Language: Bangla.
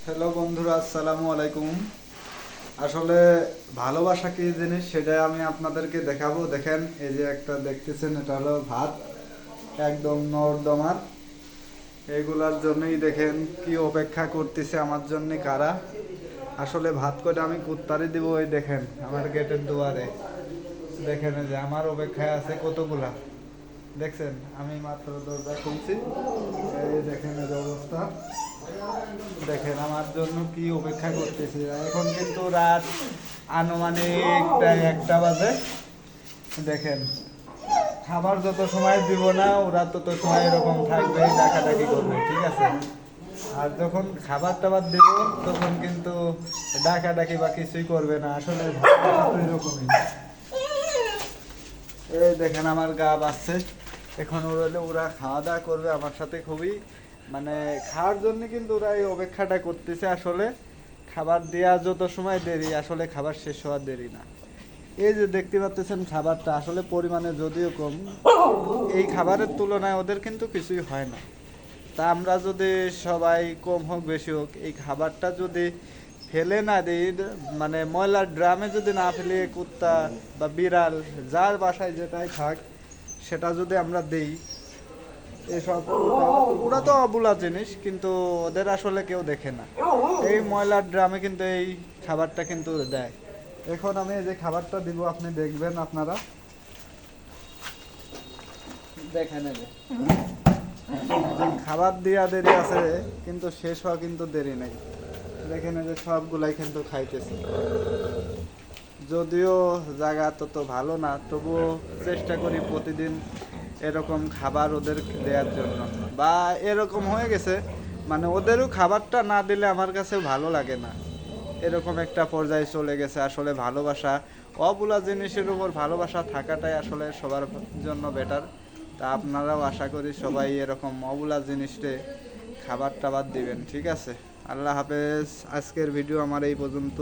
হ্যালো বন্ধুরা, আসসালামু আলাইকুম। আসলে ভালোবাসা কি জিনিস সেটা আমি আপনাদেরকে দেখাবো। দেখেন, এই যে একটা দেখতেছেন, এটা হলো ভাত, একদম নর্দমার। এগুলার জন্যই দেখেন কি অপেক্ষা করতেছে আমার জন্য কারা। আসলে ভাত করে আমি কুত্তারে দিব, ওই দেখেন আমার গেটের দুয়ারে। দেখেন এই যে আমার অপেক্ষায় আছে কতগুলা। দেখছেন, আমি মাত্র দরজা খুলছি, এই দেখেন এই যে অবস্থা। দেখেন আমার জন্য কি অপেক্ষা করতেছে। এখন কিন্তু রাত আনুমানিক প্রায় 1টা বাজে। দেখেন, খাবার যত সময় দিব না ওরা তত সময় এরকম থাকবে, ডাকাডাকি করবে, ঠিক আছে। আর যখন খাবার টাবার দেব তখন কিন্তু ডাকাডাকি বা কিছুই করবে না। আসলে ভালোবাসা তো এরকমই। এই দেখেন আমার গা বাজছে। এখন ওরা খাওয়া দাওয়া করবে আমার সাথে, খুবই মানে খাওয়ার জন্য কিন্তু ওরা এই অপেক্ষাটা করতেছে। আসলে খাবার দেওয়া যত সময় দেরি, আসলে খাবার শেষ হওয়ার দেরি না। এই যে দেখতে পাচ্ছেন খাবারটা আসলে পরিমাণে যদিও কম, এই খাবারের তুলনায় ওদের কিন্তু কিছুই হয় না। তা আমরা যদি সবাই কম হোক বেশি হোক এই খাবারটা যদি ফেলে না দিই, মানে ময়লার ড্রামে যদি না ফেলে কুত্তা বা বিড়াল যার বাসায় যেটাই থাক সেটা যদি আমরা দেই, এসব ওরা তো অবুলা জিনিস, কিন্তু ওদের আসলে কেউ দেখে না। এই ময়লার ড্রামে কিন্তু এই খাবারটা কিন্তু দেয়। এখন আমি এই যে খাবারটা দিব, আপনি দেখবেন, আপনারা দেখেন এই যে খাবার দেওয়া দেরি আছে কিন্তু শেষ হওয়া কিন্তু দেরি নেই। দেখেন এই যে সবগুলাই কিন্তু খাইতেছে। যদিও জায়গা তত ভালো না, তবুও চেষ্টা করি প্রতিদিন এরকম খাবার ওদের দেওয়ার জন্য। বা এরকম হয়ে গেছে মানে ওদেরও খাবারটা না দিলে আমার কাছে ভালো লাগে না, এরকম একটা পর্যায়ে চলে গেছে। আসলে ভালোবাসা, অবুলা জিনিসের উপর ভালোবাসা থাকাটাই আসলে সবার জন্য বেটার। তা আপনারাও আশা করি সবাই এরকম অবুলা জিনিসে খাবার টাবার দিবেন, ঠিক আছে। আল্লাহ হাফেজ। আজকের ভিডিও আমার এই পর্যন্ত।